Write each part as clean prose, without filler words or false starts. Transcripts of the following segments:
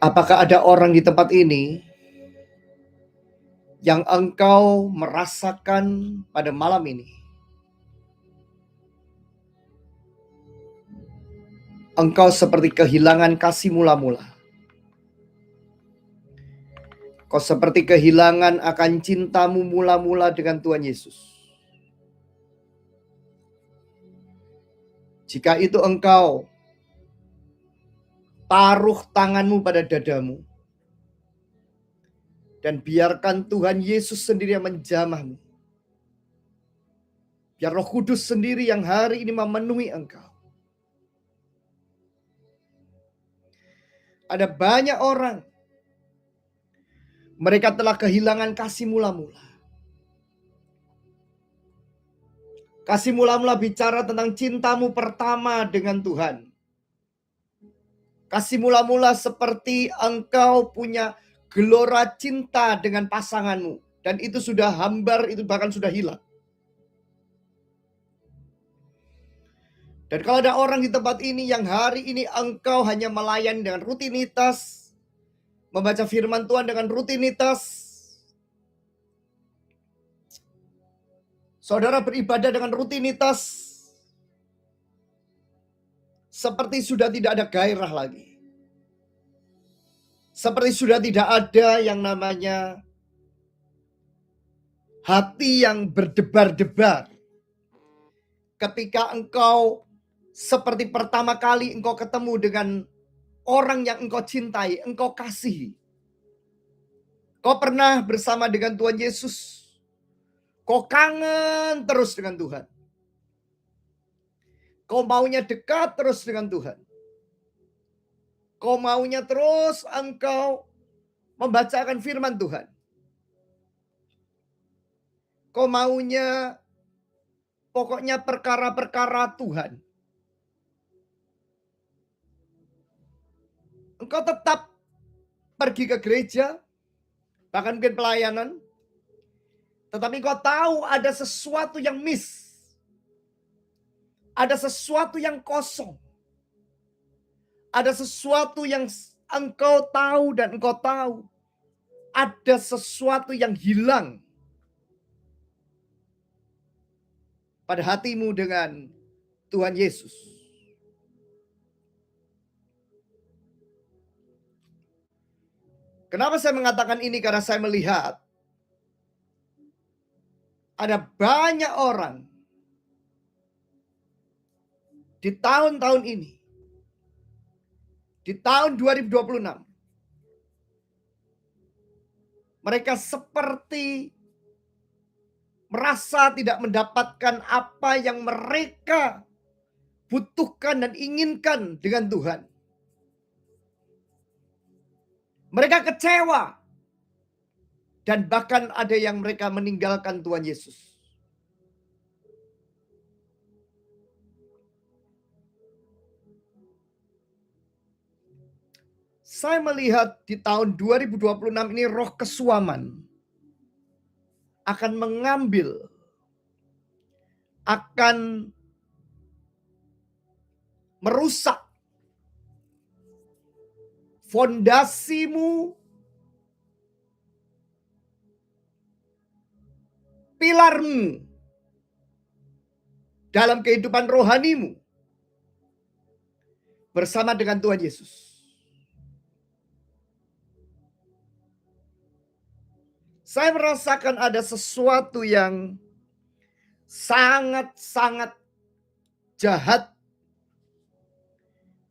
Apakah ada orang di tempat ini yang engkau merasakan pada malam ini? Engkau seperti kehilangan kasih mula-mula. Kau seperti kehilangan akan cintamu mula-mula dengan Tuhan Yesus. Jika itu engkau taruh tanganmu pada dadamu dan biarkan Tuhan Yesus sendiri yang menjamahmu. Biar Roh Kudus sendiri yang hari ini memenuhi engkau. Ada banyak orang, mereka telah kehilangan kasih mula-mula. Kasih mula-mula bicara tentang cintamu pertama dengan Tuhan. Kasih mula-mula seperti engkau punya gelora cinta dengan pasanganmu. Dan itu sudah hambar, itu bahkan sudah hilang. Dan kalau ada orang di tempat ini yang hari ini engkau hanya melayani dengan rutinitas, membaca firman Tuhan dengan rutinitas, saudara beribadah dengan rutinitas, seperti sudah tidak ada gairah lagi. Seperti sudah tidak ada yang namanya hati yang berdebar-debar. Ketika engkau seperti pertama kali engkau ketemu dengan orang yang engkau cintai, engkau kasihi. Kau pernah bersama dengan Tuhan Yesus. Kau kangen terus dengan Tuhan. Kau maunya dekat terus dengan Tuhan. Kau maunya terus engkau membacakan firman Tuhan. Kau maunya pokoknya perkara-perkara Tuhan. Engkau tetap pergi ke gereja, bahkan mungkin pelayanan, tetapi kau tahu ada sesuatu yang miss. Ada sesuatu yang kosong. Ada sesuatu yang engkau tahu dan engkau tahu. Ada sesuatu yang hilang pada hatimu dengan Tuhan Yesus. Kenapa saya mengatakan ini? Karena saya melihat ada banyak orang di tahun-tahun ini, di tahun 2026, mereka seperti merasa tidak mendapatkan apa yang mereka butuhkan dan inginkan dengan Tuhan. Mereka kecewa. Dan bahkan ada yang mereka meninggalkan Tuhan Yesus. Saya melihat di tahun 2026 ini roh kesuaman akan mengambil, akan merusak fondasimu, pilarmu dalam kehidupan rohanimu bersama dengan Tuhan Yesus. Saya merasakan ada sesuatu yang sangat-sangat jahat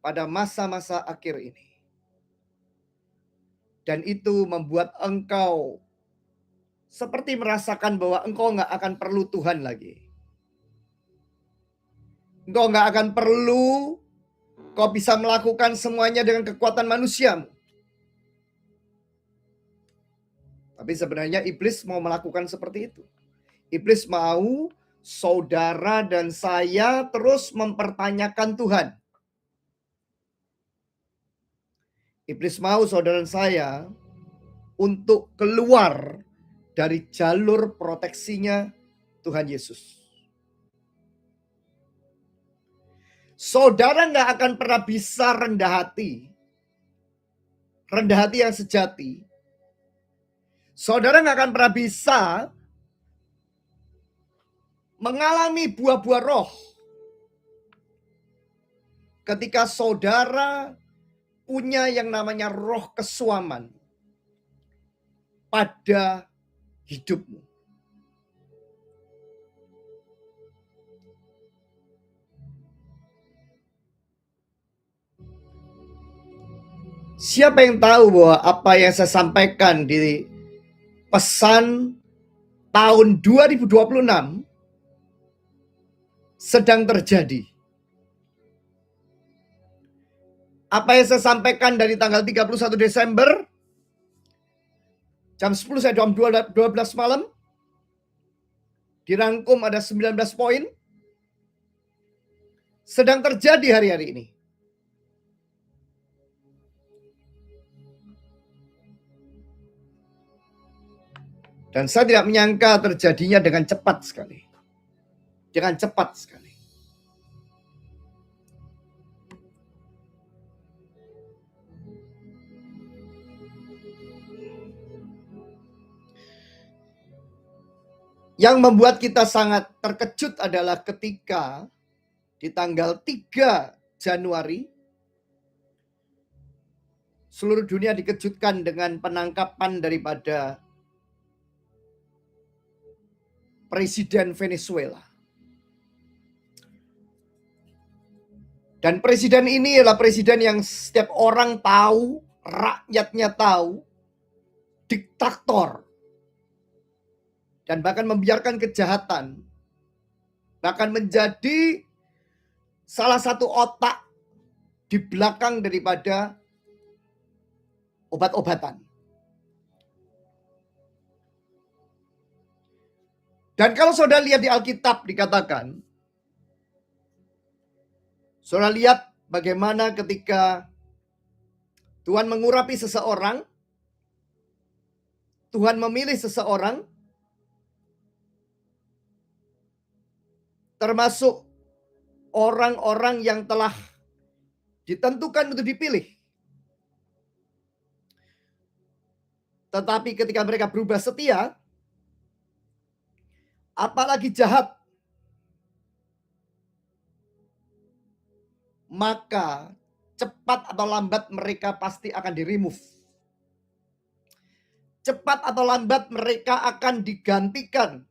pada masa-masa akhir ini. Dan itu membuat engkau seperti merasakan bahwa engkau nggak akan perlu Tuhan lagi. Engkau nggak akan perlu, kau bisa melakukan semuanya dengan kekuatan manusiamu. Tapi sebenarnya iblis mau melakukan seperti itu. Iblis mau saudara dan saya terus mempertanyakan Tuhan. Iblis mau saudara dan saya untuk keluar dari jalur proteksinya Tuhan Yesus. Saudara nggak akan pernah bisa rendah hati rendah hati yang sejati, saudara nggak akan pernah bisa mengalami buah-buah roh ketika saudara punya yang namanya roh kesuaman pada hidupmu. Siapa yang tahu bahwa apa yang saya sampaikan di pesan tahun 2026 sedang terjadi? Apa yang saya sampaikan dari tanggal 31 Desember jam 10 sampai jam 12 malam dirangkum ada 19 poin sedang terjadi hari-hari ini. Dan saya tidak menyangka terjadinya dengan cepat sekali. Dengan cepat sekali. Yang membuat kita sangat terkejut adalah ketika di tanggal 3 Januari seluruh dunia dikejutkan dengan penangkapan daripada Presiden Venezuela. Dan presiden ini adalah presiden yang setiap orang tahu, rakyatnya tahu, diktator. Dan bahkan membiarkan kejahatan. Bahkan menjadi salah satu otak di belakang daripada obat-obatan. Dan kalau saudara lihat di Alkitab dikatakan, saudara lihat bagaimana ketika Tuhan mengurapi seseorang, Tuhan memilih seseorang, termasuk orang-orang yang telah ditentukan untuk dipilih. Tetapi ketika mereka berubah setia, apalagi jahat, maka cepat atau lambat mereka pasti akan di-remove. Cepat atau lambat mereka akan digantikan.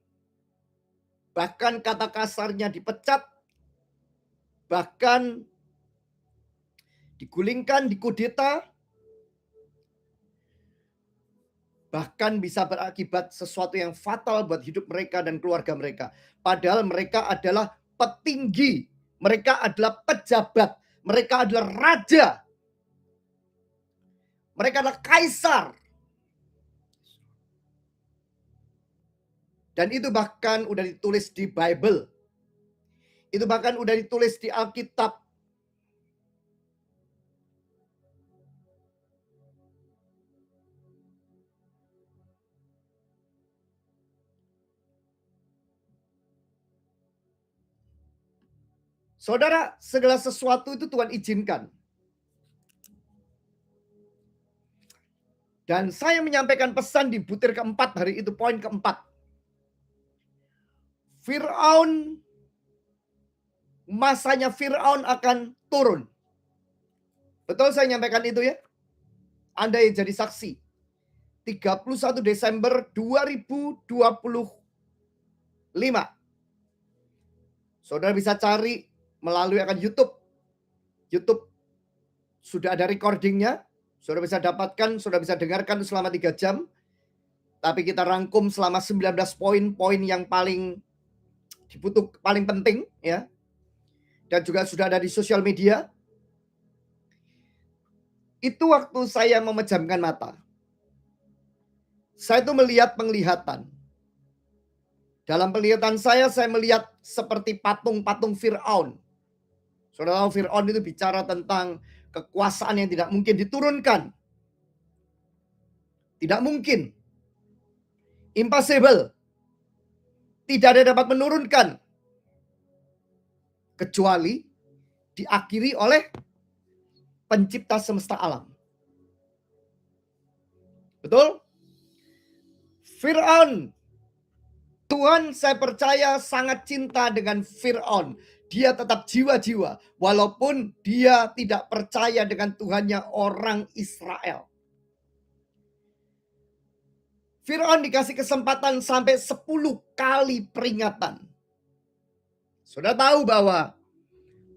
Bahkan kata kasarnya dipecat, bahkan digulingkan, dikudeta, bahkan bisa berakibat sesuatu yang fatal buat hidup mereka dan keluarga mereka. Padahal mereka adalah petinggi, mereka adalah pejabat, mereka adalah raja, mereka adalah kaisar. Dan itu bahkan udah ditulis di Bible. Itu bahkan udah ditulis di Alkitab. Saudara, segala sesuatu itu Tuhan izinkan. Dan saya menyampaikan pesan di butir keempat hari itu, poin keempat. Firaun, masanya Firaun akan turun. Betul saya nyampaikan itu ya? Anda yang jadi saksi. 31 Desember 2025. Saudara bisa cari melalui akan YouTube. YouTube sudah ada recordingnya. Saudara bisa dapatkan, saudara bisa dengarkan selama 3 jam. Tapi kita rangkum selama 19 poin-poin yang paling dibutuhkan, paling penting ya. Dan juga sudah ada di sosial media. Itu waktu saya memejamkan mata. Saya itu melihat penglihatan. Dalam penglihatan saya melihat seperti patung-patung Firaun. Saudara tahu Firaun itu bicara tentang kekuasaan yang tidak mungkin diturunkan. Tidak mungkin. Impossible. Tidak ada dapat menurunkan. Kecuali diakhiri oleh pencipta semesta alam. Betul? Fir'aun. Tuhan saya percaya sangat cinta dengan Fir'aun. Dia tetap jiwa-jiwa. Walaupun dia tidak percaya dengan Tuhannya orang Israel. Fir'aun dikasih kesempatan sampai 10 kali peringatan. Sudah tahu bahwa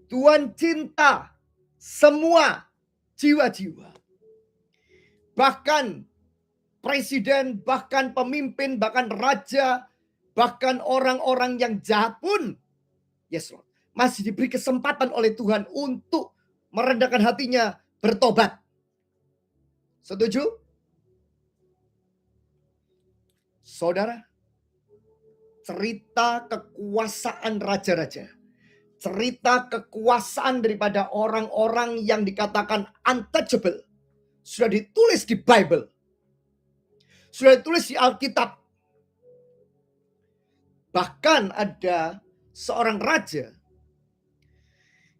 Tuhan cinta semua jiwa-jiwa. Bahkan presiden, bahkan pemimpin, bahkan raja, bahkan orang-orang yang jahat pun, yes Lord, masih diberi kesempatan oleh Tuhan untuk merendahkan hatinya bertobat. Setuju? Saudara, cerita kekuasaan raja-raja, cerita kekuasaan daripada orang-orang yang dikatakan untouchable, sudah ditulis di Bible, sudah ditulis di Alkitab. Bahkan ada seorang raja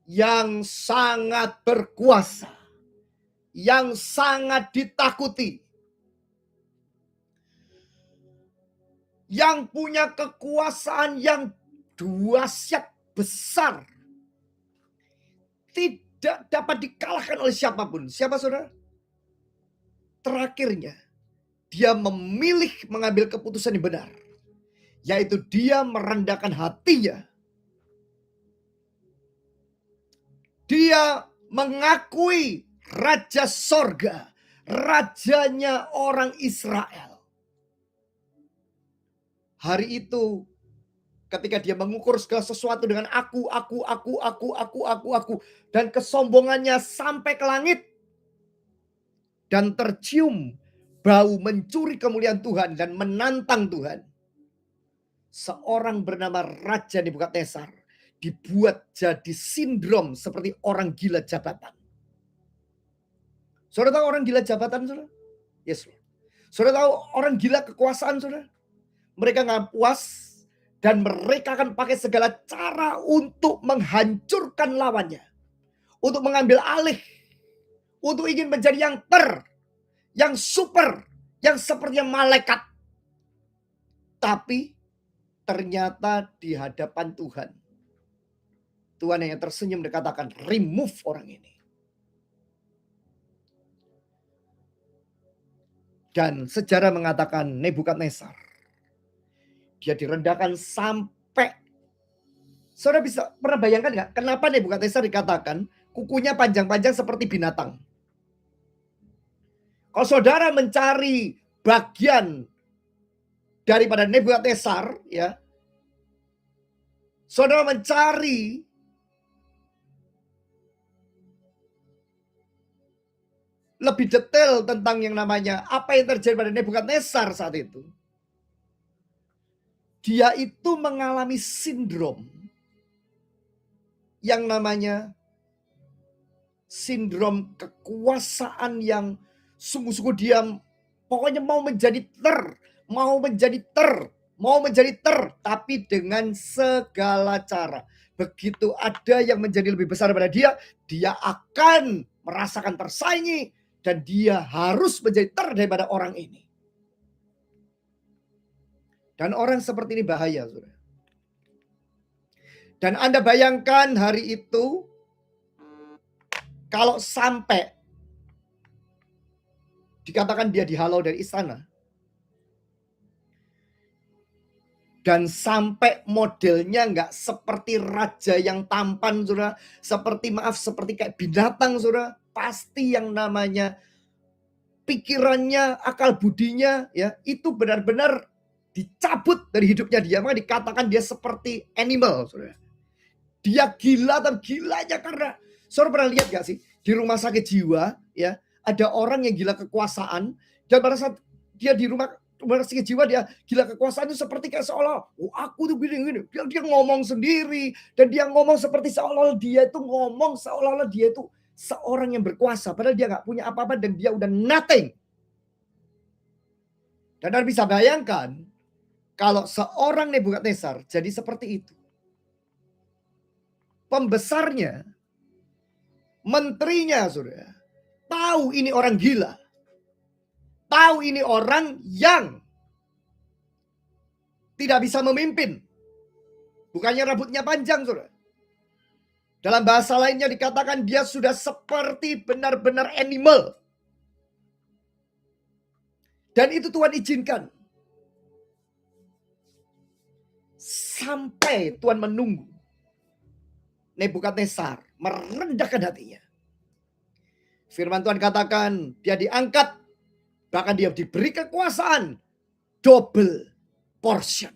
yang sangat berkuasa, yang sangat ditakuti, yang punya kekuasaan yang dahsyat besar, tidak dapat dikalahkan oleh siapapun. Siapa saudara? Terakhirnya, dia memilih mengambil keputusan yang benar, yaitu dia merendahkan hatinya. Dia mengakui Raja Sorga, rajanya orang Israel. Hari itu ketika dia mengukur segala sesuatu dengan aku, dan kesombongannya sampai ke langit, dan tercium bau mencuri kemuliaan Tuhan dan menantang Tuhan. Seorang bernama Raja Nebukadnezar dibuat jadi sindrom seperti orang gila jabatan. Saudara tahu orang gila jabatan, saudara? Yes, saudara tahu orang gila kekuasaan, saudara? Mereka nggak puas dan mereka akan pakai segala cara untuk menghancurkan lawannya, untuk mengambil alih, untuk ingin menjadi yang super, yang seperti malaikat. Tapi ternyata di hadapan Tuhan, Tuhan yang tersenyum dikatakan, remove orang ini. Dan sejarah mengatakan Nebukadnezar, dia direndahkan sampai, saudara bisa pernah bayangkan nggak kenapa Nebukadnezar dikatakan kukunya panjang-panjang seperti binatang? Kalau saudara mencari bagian daripada Nebukadnezar, ya, saudara mencari lebih detail tentang yang namanya apa yang terjadi pada Nebukadnezar saat itu. Dia itu mengalami sindrom yang namanya sindrom kekuasaan yang sungguh-sungguh dia pokoknya mau menjadi tapi dengan segala cara. Begitu ada yang menjadi lebih besar daripada dia akan merasakan tersaingi dan dia harus menjadi daripada orang ini. Dan orang seperti ini bahaya, saudara. Dan Anda bayangkan hari itu, kalau sampai dikatakan dia dihalau dari istana, dan sampai modelnya nggak seperti raja yang tampan, saudara, seperti kayak binatang, saudara, pasti yang namanya pikirannya, akal budinya, ya, itu benar-benar dicabut dari hidupnya dia. Maka dikatakan dia seperti animal, saudara. Dia gila, dan gilanya karena, saudara pernah lihat gak sih di rumah sakit jiwa, ya, ada orang yang gila kekuasaan, dan pada saat dia di rumah sakit jiwa, dia gila kekuasaan itu seperti kayak seolah, aku tuh gini. Dia ngomong sendiri, dan dia ngomong seperti seolah-olah dia itu seorang yang berkuasa, padahal dia nggak punya apa-apa dan dia udah nothing. Dan Anda bisa bayangkan kalau seorang Nebukadnezar jadi seperti itu. Pembesarnya, menterinya, saudara, tahu ini orang gila. tahu ini orang yang tidak bisa memimpin. Bukannya rambutnya panjang, saudara. Dalam bahasa lainnya dikatakan dia sudah seperti benar-benar animal. Dan itu Tuhan izinkan. Sampai Tuhan menunggu Nebukadnezar merendahkan hatinya. Firman Tuhan katakan dia diangkat. Bahkan dia diberi kekuasaan double portion.